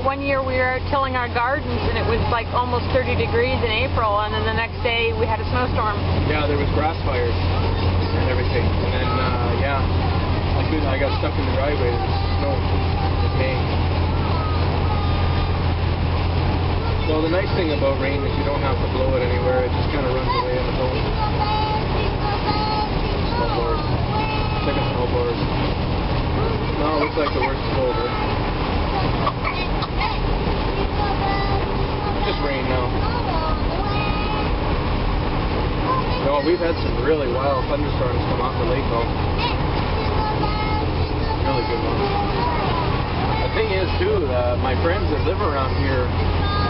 That one year we were out tilling our gardens and it was like almost 30 degrees in April, and then the next day we had a snowstorm. Yeah, there was grass fires and everything. And then, yeah, I got stuck in the driveway. There was snow in May. Well, the nice thing about rain is you don't have to blow it anywhere. It just kind of runs away on its own. Snowblowers. Second snowblowers. No, it looks like the worst is over. Just rain now. No, we've had some really wild thunderstorms come off the lake though. Really good ones. The thing is too, my friends that live around here,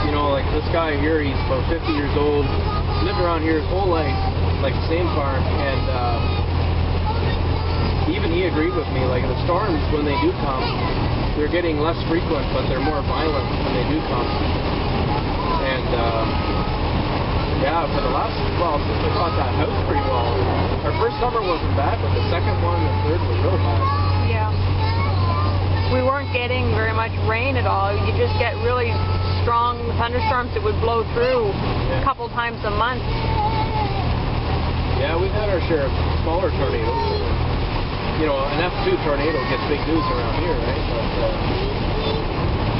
you know, like this guy here, he's about 50 years old, lived around here his whole life, like the same farm, and even he agreed with me, like the storms, when they do come, they're getting less frequent, but they're more violent when they do come. And, yeah, for the last, well, since we bought that house pretty well, our first summer wasn't bad, but the second one and third was real bad. Yeah. We weren't getting very much rain at all. You just get really strong thunderstorms that would blow through a couple times a month. Yeah, we've had our share of smaller tornadoes. You know, an F2 tornado gets big news around here, right? But,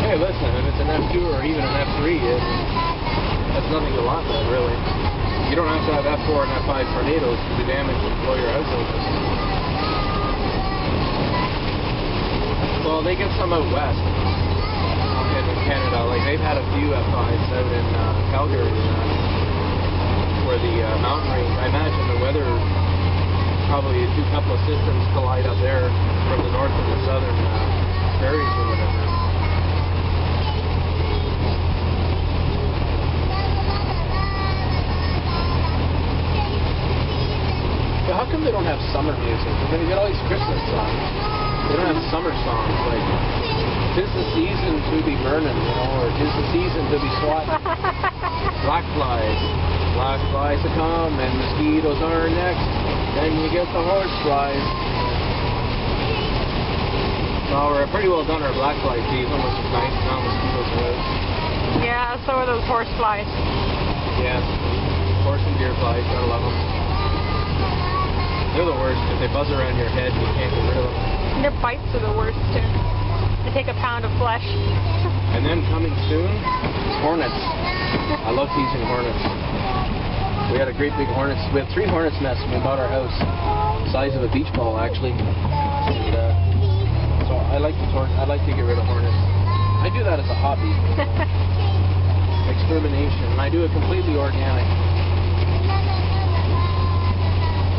hey, listen, if it's an F2 or even an F3, that's nothing to laugh at, really. You don't have to have F4 and F5 tornadoes to do damage and blow your house over. Well, they get some out west in Canada. Like, they've had a few F5s out in Calgary, where the mountain range, I imagine the weather, probably a couple of systems collide up there from the north and the southern prairies or whatever. So how come they don't have summer music? I mean, you get all these Christmas songs. They don't have summer songs like "'Tis the season to be burning," you know, or "'Tis the season to be swatting." Black flies to come and mosquitoes are next. Then you get the horse flies. Well, we're pretty well done our black fly season, which is nice. Now mosquitoes are out. Yeah, so are those horse flies. Yeah, horse and deer flies, I love them. They're the worst because they buzz around your head and you can't get rid of them. And their bites are the worst too. They take a pound of flesh. And then coming soon, hornets. I love teasing hornets. We had a great big hornets. We had 3 hornets nests when we bought our house, the size of a beach ball actually. And, so I like to get rid of hornets. I do that as a hobby. Extermination, and I do it completely organic.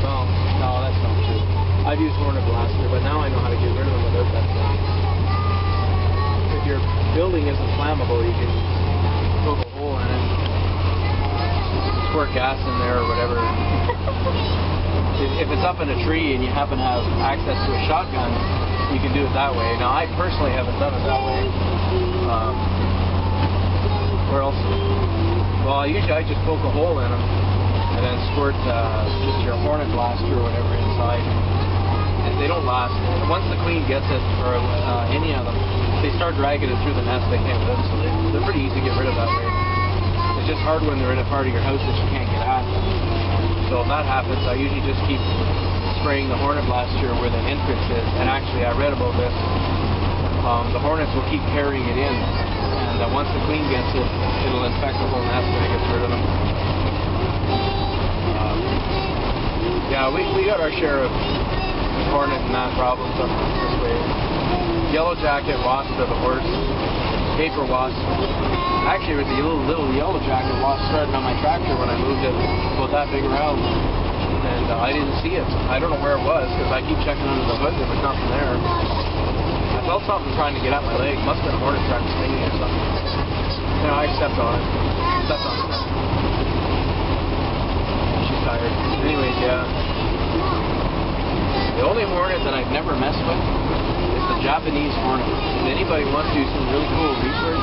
Well, no, that's not true. I've used hornet blaster, but now I know how to get rid of them without that stuff. If your building isn't flammable, you can poke a hole in it, squirt gas in there or whatever. If it's up in a tree and you happen to have access to a shotgun, you can do it that way. Now, I personally haven't done it that way. Where else? Well, usually I just poke a hole in them and then squirt just your hornet blaster or whatever inside. And they don't last. Once the queen gets it, or any of them, they start dragging it through the nest. They can't live, so they're pretty easy to get rid of that way. It's just hard when they're in a part of your house that you can't get at. So if that happens, I usually just keep spraying the hornet blaster where the entrance is. And actually, I read about this. The hornets will keep carrying it in, and once the queen gets it, it'll infect the whole nest when it gets rid of them. Yeah, we got our share of hornet and gnat problems up this way. Yellow jacket wasp are the worst. Paper wasp. Actually, with the little yellow jacket wasp started on my tractor when I moved it about that big around, and I didn't see it. I don't know where it was because I keep checking under the hood. There was nothing there. I felt something trying to get at my leg. Must have been a hornet trying to sting me or something. You know, I stepped on it. Stepped on it. She's tired. Anyways, yeah. The only hornet that I've never messed with is the Japanese hornet. If anybody wants to do some really cool research,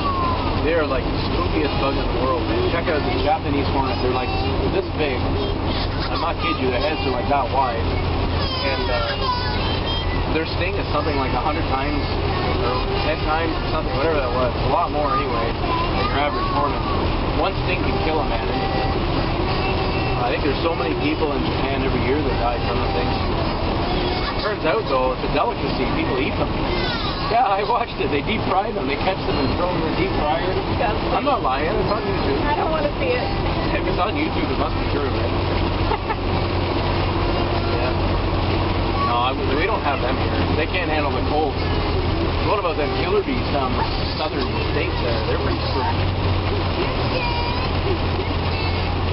they are like the spookiest bug in the world, man. Check out the Japanese hornet. They're like this big. I'm not kidding you. Their heads are like that wide. And their sting is something like 100 times or 10 times or something, whatever that was. A lot more anyway than your average hornet. One sting can kill a man anyway. I think there's so many people in Japan every year that die from the things. Turns out though, it's a delicacy. People eat them. Yeah, I watched it. They deep fry them. They catch them and throw them in a deep fryer. I'm not lying. It's on YouTube. I don't want to see it. If it's on YouTube, it must be true, right? Yeah. No, we don't have them here. They can't handle the cold. What about them killer bees down the southern states there? They're pretty screwed.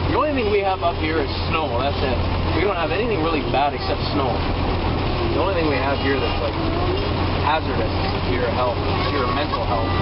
The only thing we have up here is snow. That's it. We don't have anything really bad except snow. The only thing we have here that's like hazardous to your health, to your mental health,